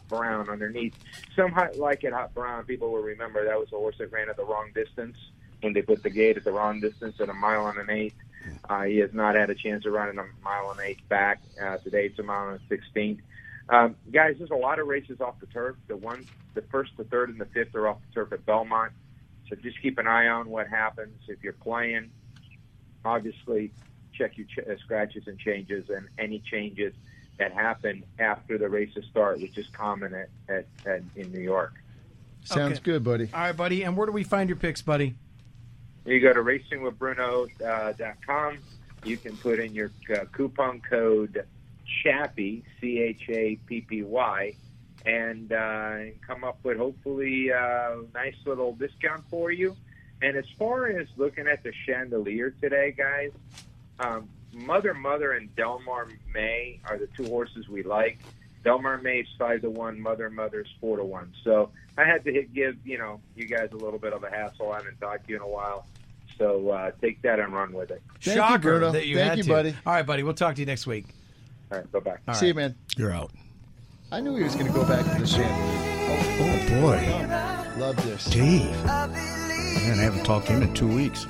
Brown underneath. Some Like It Hot Brown, people will remember that was a horse that ran at the wrong distance when they put the gate at the wrong distance at 1 1/8. He has not had a chance of running 1 1/8 back. Today it's 1 16. Guys, there's a lot of races off the turf. The first, the third, and the fifth are off the turf at Belmont. So just keep an eye on what happens. If you're playing, obviously check your scratches and changes, and any changes that happen after the races start, which is common in New York. Sounds good, buddy. All right, buddy. And where do we find your picks, buddy? You go to racingwithbruno.com. You can put in your coupon code Chappy, CHAPPY, and come up with hopefully a nice little discount for you. And as far as looking at the Chandelier today, guys, Mother and Delmar May are the 2 horses we like. Delmar May is 5-1, Mother's 4-1. So I had to give you guys a little bit of a hassle. I haven't talked to you in a while. So take that and run with it. Shocker that you Thank had you, to. buddy. All right, buddy. We'll talk to you next week. All right, bye-bye. See you, man. You're out. I knew he was going to go back to the Chandelier. Oh, boy. Love this. Dave. Man, I haven't talked to him in 2 weeks.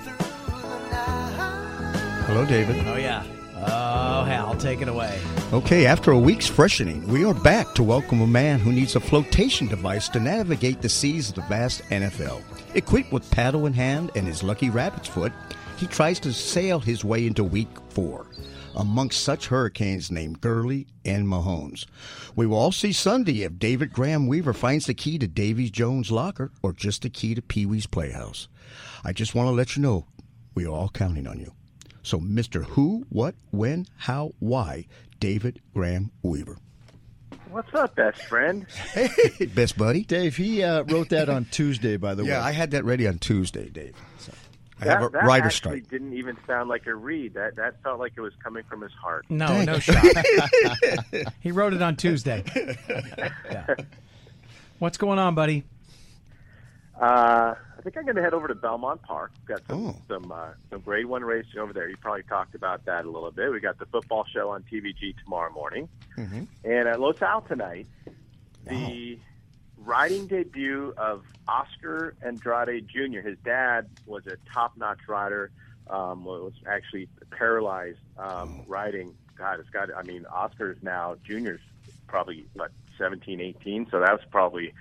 Hello, David. Oh, yeah. Oh, Hal, take it away. Okay, after a week's freshening, we are back to welcome a man who needs a flotation device to navigate the seas of the vast NFL. Equipped with paddle in hand and his lucky rabbit's foot, he tries to sail his way into week 4, amongst such hurricanes named Gurley and Mahomes. We will all see Sunday if David Graham Weaver finds the key to Davy Jones' locker or just the key to Pee Wee's Playhouse. I just want to let you know we are all counting on you. So, Mr. Who, What, When, How, Why, David Graham Weaver. What's up, best friend? Hey, best buddy. Dave, he wrote that on Tuesday, by the way. Yeah, I had that ready on Tuesday, Dave. So I That have a writer's actually strike. didn't even sound like a read. That felt like it was coming from his heart. No shot. He wrote it on Tuesday. Yeah. What's going on, buddy? I think I'm going to head over to Belmont Park. Got some Grade 1 racing over there. You probably talked about that a little bit. We got the football show on TVG tomorrow morning. Mm-hmm. And at Los Al tonight, the riding debut of Oscar Andrade Jr. His dad was a top-notch rider, was actually paralyzed riding. God, Oscar's now, Junior's probably, 17, 18, so that was probably,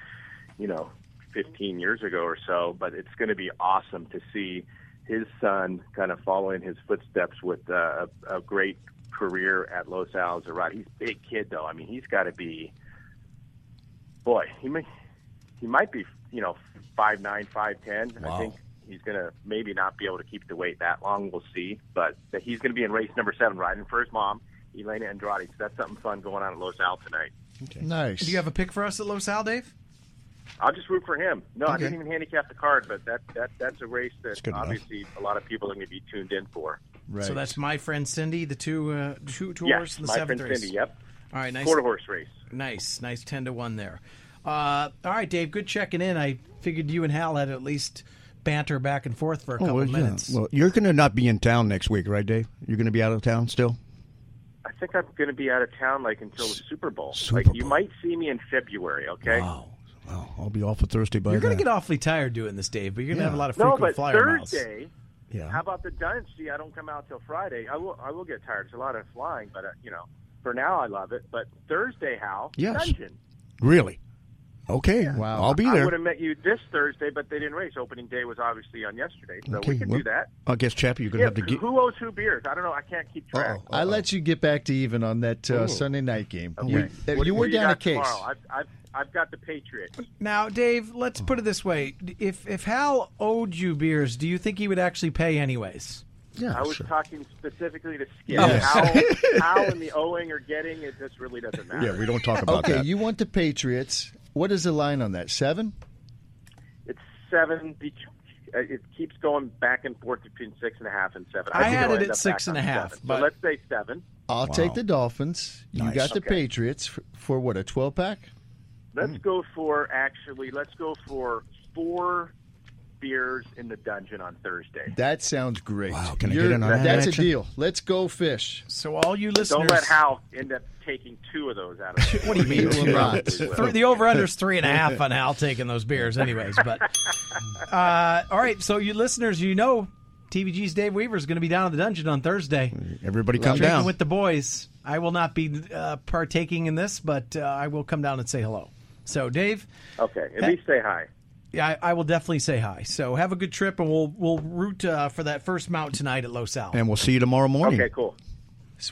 15 years ago or so, but it's going to be awesome to see his son kind of follow in his footsteps with a great career at Los Al as a rider. He's a big kid, though. I mean, he's got to be, he might be, 5'9", 5'10". Wow. I think He's going to maybe not be able to keep the weight that long. We'll see. But he's going to be in race number 7, riding for his mom, Elena Andrade. So that's something fun going on at Los Al tonight. Okay. Nice. Do you have a pick for us at Los Al, Dave? I'll just root for him. No, I Okay. didn't even handicap the card, but that's a race that good enough. obviously a lot of people are going to be tuned in for. Right. So that's my friend Cindy, the two Yes, horse in the my 7th friend race. Cindy, yep. All right, nice. Quarter-horse race. Nice 10-1 there. All right, Dave, good checking in. I figured you and Hal had at least banter back and forth for a couple minutes. Well, you're going to not be in town next week, right, Dave? You're going to be out of town still? I think I'm going to be out of town until the Super Bowl. Super You Bowl. might see me in February, okay? Wow, I'll be off for Thursday by You're going then. to get awfully tired doing this, Dave, but you're going to have a lot of No, frequent but flyer miles. Thursday, Yeah. how about the Dynasty? I don't come out till Friday. I will get tired. It's a lot of flying, but, for now I love it. But Thursday, Hal, Yes. Dungeon. Really? Okay. Wow. I'll be I there. would have met you this Thursday, but they didn't race. Opening day was obviously on yesterday, so we can do that. I guess, Chappie, you're going to have to get. Who owes who beers? I don't know. I can't keep track. I let you get back to even on that Sunday night game. Okay. You were What do down a got case. tomorrow? I've got the Patriots. Now, Dave, let's put it this way. If Hal owed you beers, do you think he would actually pay anyways? I was talking specifically to Skip. Yes. How in the owing or getting, it just really doesn't matter. Yeah, we don't talk about Okay, that. you want the Patriots. What is the line on that? 7? It's 7. It keeps going back and forth between 6.5 and 7. I think had it'll it end at up back 6.5, on 7. but- So let's say 7. I'll take the Dolphins. You Nice. got the Okay. Patriots for what, a 12-pack? Let's go for 4 beers in the dungeon on Thursday. That sounds great. Wow, can I get in on that That's action? a deal. Let's go fish. So all you listeners... Don't let Hal end up taking 2 of those out of it. What do you mean? He will not. The over-under is 3.5 on Hal taking those beers anyways. But all right, so you listeners, TVG's Dave Weaver is going to be down at the dungeon on Thursday. Everybody come Drinking down. with the boys. I will not be partaking in this, but I will come down and say hello. So, Dave... Okay, at least say hi. Yeah, I will definitely say hi. So have a good trip, and we'll root for that first mount tonight at Los Al. And we'll see you tomorrow morning. Okay, cool.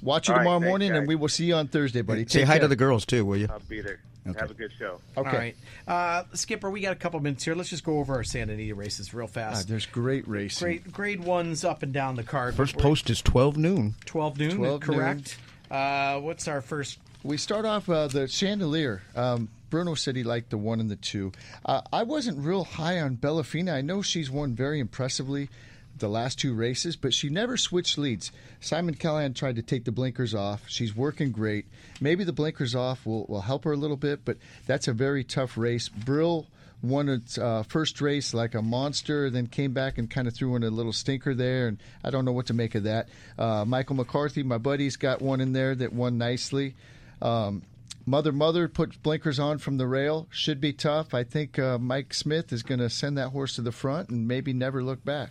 Watch you All right, tomorrow thanks, morning, guys. and we will see you on Thursday, buddy. Say Take hi care. to the girls, too, will you? I'll be there. Okay. Have a good show. Okay. All right. Skipper, we got a couple minutes here. Let's just go over our Santa Anita races real fast. There's great racing. Grade ones up and down the card. First post is 12 noon. 12 noon, 12 correct. What's our first? We start off the Chandelier. Bruno said he liked the 1 and the 2. I wasn't real high on Bellafina. I know she's won very impressively the last 2 races, but she never switched leads. Simon Callahan tried to take the blinkers off. She's working great. Maybe the blinkers off will help her a little bit, but that's a very tough race. Brill won its first race like a monster, then came back and kind of threw in a little stinker there, and I don't know what to make of that. Michael McCarthy, my buddy's got one in there that won nicely. Mother put blinkers on from the rail. Should be tough. I think Mike Smith is going to send that horse to the front and maybe never look back.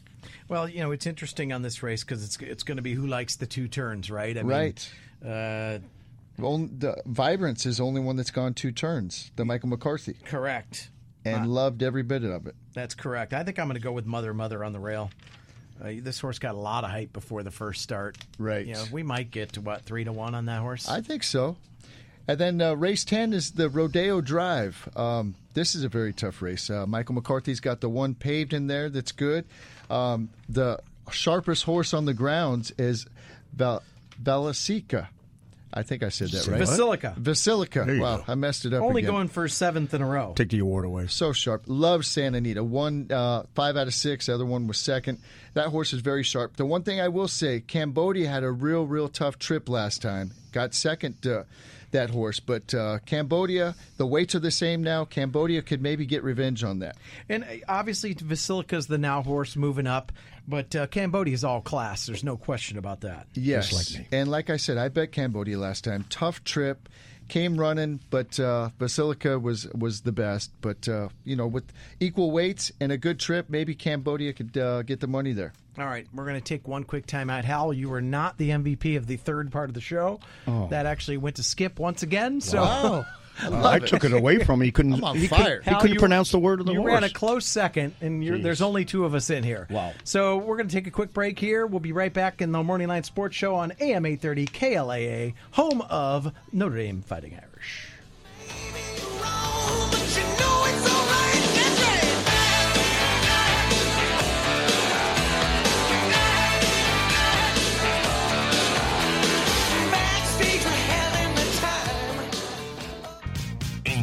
Well, it's interesting on this race because it's going to be who likes the 2 turns, right? Right. The Vibrance is the only one that's gone 2 turns, the Michael McCarthy. Correct. And loved every bit of it. That's correct. I think I'm going to go with Mother on the rail. This horse got a lot of hype before the first start. Right. We might get to, 3-1 on that horse? I think so. And then race 10 is the Rodeo Drive. This is a very tough race. Michael McCarthy's got the 1 paved in there that's good. The sharpest horse on the grounds is Belasica. I think I said that right. Basilica. Wow, I messed it up Only again. going for 7th in a row. Take the award away. So sharp. Love Santa Anita. 1 5 out of 6. The other one was second. That horse is very sharp. The one thing I will say, Cambodia had a real tough trip last time. Got second that horse. But Cambodia, the weights are the same now. Cambodia could maybe get revenge on that. And obviously, Basilica's the now horse moving up. But Cambodia's all class. There's no question about that. Yes. Just like me. And like I said, I bet Cambodia last time. Tough trip. Came running, but Basilica was the best. But, with equal weights and a good trip, maybe Cambodia could get the money there. All right, we're going to take one quick time out. Hal, you were not the MVP of the third part of the show. Oh. That actually went to Skip once again. So Wow. I took it away from him. He couldn't. I'm on he fire. He couldn't pronounce the word of the you horse. ran a close second, and there's only 2 of us in here. Wow. So we're going to take a quick break here. We'll be right back in the Morning Line Sports Show on AM 830 KLAA, home of Notre Dame Fighting Irish.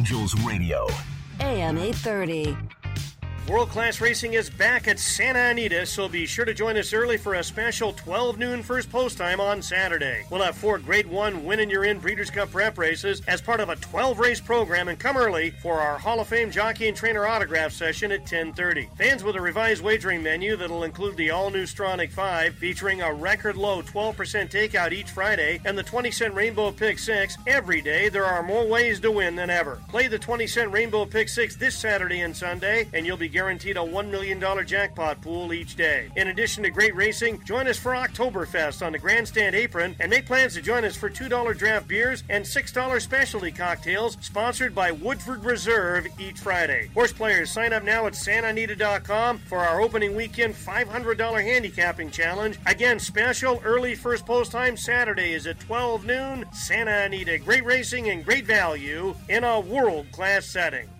Angels Radio. AM 830. World-class racing is back at Santa Anita, so be sure to join us early for a special 12 noon first post time on Saturday. We'll have 4 Grade 1 Win and You're In Breeders' Cup Prep races as part of a 12-race program, and come early for our Hall of Fame jockey and trainer autograph session at 10:30. Fans with a revised wagering menu that'll include the all-new Stronach 5, featuring a record-low 12% takeout each Friday, and the 20-cent Rainbow Pick 6. Every day, there are more ways to win than ever. Play the 20-cent Rainbow Pick 6 this Saturday and Sunday, and you'll be guaranteed a $1 million jackpot pool each day. In addition to great racing, join us for Oktoberfest on the Grandstand Apron and make plans to join us for $2 draft beers and $6 specialty cocktails sponsored by Woodford Reserve each Friday. Horse players, sign up now at santanita.com for our opening weekend $500 handicapping challenge. Again, special early first post time Saturday is at 12 noon. Santa Anita, great racing and great value in a world-class setting.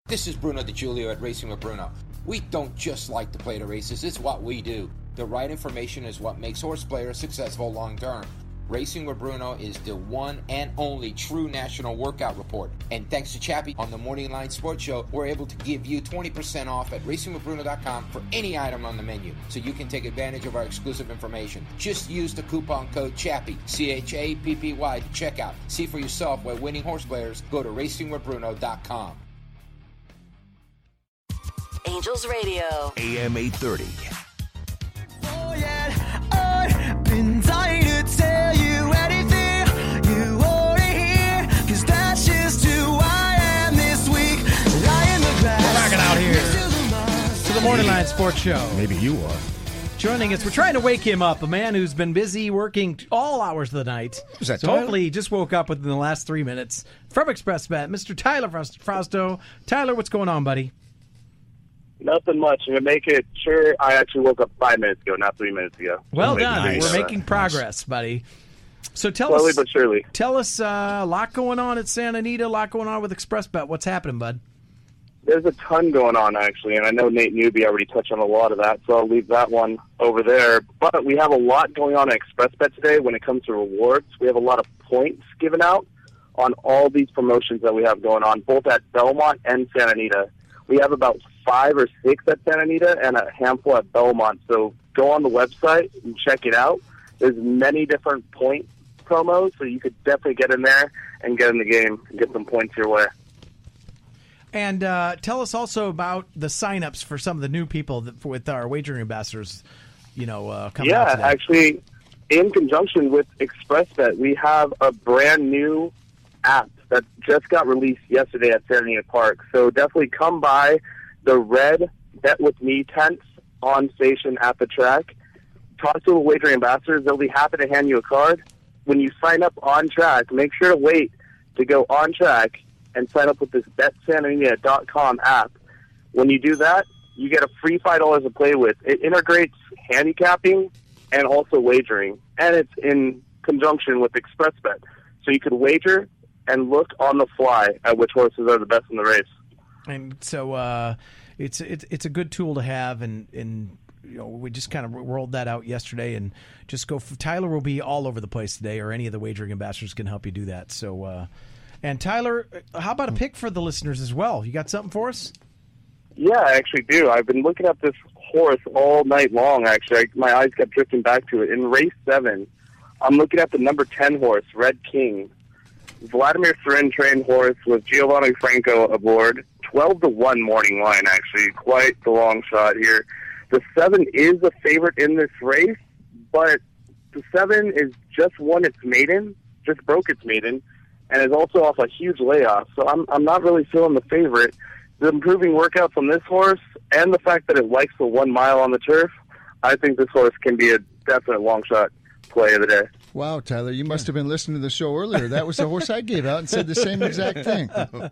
This is Bruno DiGiulio at Racing with Bruno. We don't just like to play the races, it's what we do. The right information is what makes horse players successful long term. Racing with Bruno is the one and only true national workout report. And thanks to Chappie on the Morning Line Sports Show, we're able to give you 20% off at racingwithbruno.com for any item on the menu, so you can take advantage of our exclusive information. Just use the coupon code CHAPPY, CHAPPY, to check out. See for yourself why winning horse players go to racingwithbruno.com. Angels Radio. AM 830. Oh, yeah, I've been dying to tell you anything you want to hear, 'cause that's just who I am this week. Lying the grass. We're rocking out here to the Morning Line Sports Show. Maybe you are. Joining us, we're trying to wake him up, a man who's been busy working all hours of the night. Is that so Tyler? hopefully he just woke up within the last 3 minutes. From ExpressBet, Mr. Tyler Frausto. Tyler, what's going on, buddy? Nothing much. I'm going to make it sure I actually woke up 5 minutes ago, not 3 minutes ago. Well done. Nice. We're making progress, buddy. So Slowly but surely. Tell us a lot going on at Santa Anita, a lot going on with ExpressBet. What's happening, bud? There's a ton going on, actually, and I know Nate Newby already touched on a lot of that, so I'll leave that one over there. But we have a lot going on at ExpressBet today when it comes to rewards. We have a lot of points given out on all these promotions that we have going on, both at Belmont and Santa Anita. We have about 5 or 6 at Santa Anita and a handful at Belmont. So go on the website and check it out. There's many different point promos, so you could definitely get in there and get in the game and get some points your way. And tell us also about the sign-ups for some of the new people with our wagering ambassadors, coming out today. Yeah, actually, in conjunction with ExpressBet, we have a brand new app that just got released yesterday at Santa Anita Park. So definitely come by the red Bet With Me tents on station at the track. Talk to a wagering ambassadors. They'll be happy to hand you a card. When you sign up on track, make sure to wait to go on track and sign up with this BetSantaAnita.com app. When you do that, you get a free $5 to play with. It integrates handicapping and also wagering, and it's in conjunction with ExpressBet. So you could wager and look on the fly at which horses are the best in the race. And so it's a good tool to have, and we just kind of rolled that out yesterday, and just go. Tyler will be all over the place today, or any of the wagering ambassadors can help you do that. So, and Tyler, how about a pick for the listeners as well? You got something for us? Yeah, I actually do. I've been looking at this horse all night long, actually. My eyes kept drifting back to it. In race 7, I'm looking at the number 10 horse, Red King. Vladimir Thrin trained horse with Giovanni Franco aboard. 12-1 morning line, actually. Quite the long shot here. The 7 is a favorite in this race, but the 7 is just won its maiden, just broke its maiden, and is also off a huge layoff. So I'm not really feeling the favorite. The improving workout from this horse and the fact that it likes the 1 mile on the turf, I think this horse can be a definite long shot play of the day. Wow, Tyler, you must have been listening to the show earlier. That was the horse I gave out and said the same exact thing. I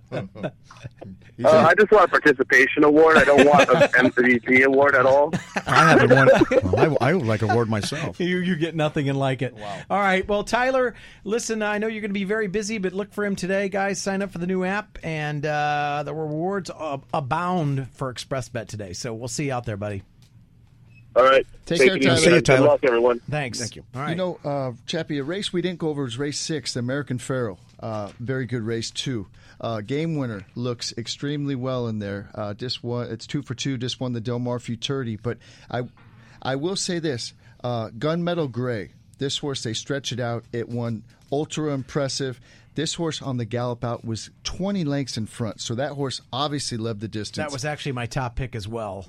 just want a participation award. I don't want an MVP award at all. I haven't won. Well, I would like an award myself. You get nothing and like it. Wow. All right. Well, Tyler, listen, I know you're going to be very busy, but look for him today, guys. Sign up for the new app, and the rewards abound for ExpressBet today. So we'll see you out there, buddy. All right. Take care, Tyler. See you, Tyler. Good luck, everyone. Thanks. Thank you. All right. You know, Chappie, a race we didn't go over was race 6, the American Pharaoh. Very good race, too. Game Winner looks extremely well in there. It's 2 for 2, just won the Del Mar Futurity. But I will say this, Gunmetal Gray, this horse, they stretch it out. It won ultra impressive. This horse on the gallop out was 20 lengths in front, so that horse obviously loved the distance. That was actually my top pick as well.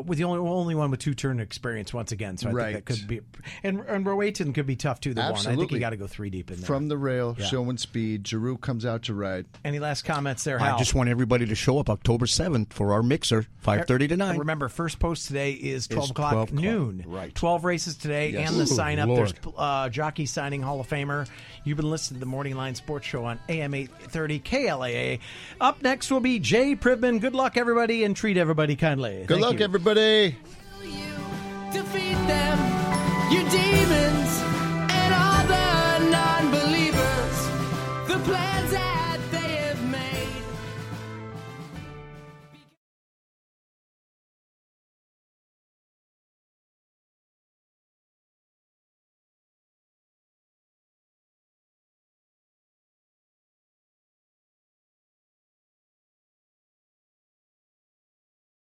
With the only one with 2-turn experience once again, so I think that could be. And Rowayton could be tough too. I think you got to go 3 deep in there. From the rail, showing speed. Giroux comes out to ride. Any last comments there, Hal? I just want everybody to show up October 7th for our mixer, 5:30 to 9. Remember, first post today is 12 o'clock noon. Right. 12 races today, Yes. and the sign up. Lord. There's jockey signing Hall of Famer. You've been listening to the Morning Line Sports Show on AM 830 KLAA. Up next will be Jay Privman. Good luck, everybody, and treat everybody kindly. Good luck, everybody. Defeat them, you demons, and all the non-believers. The plan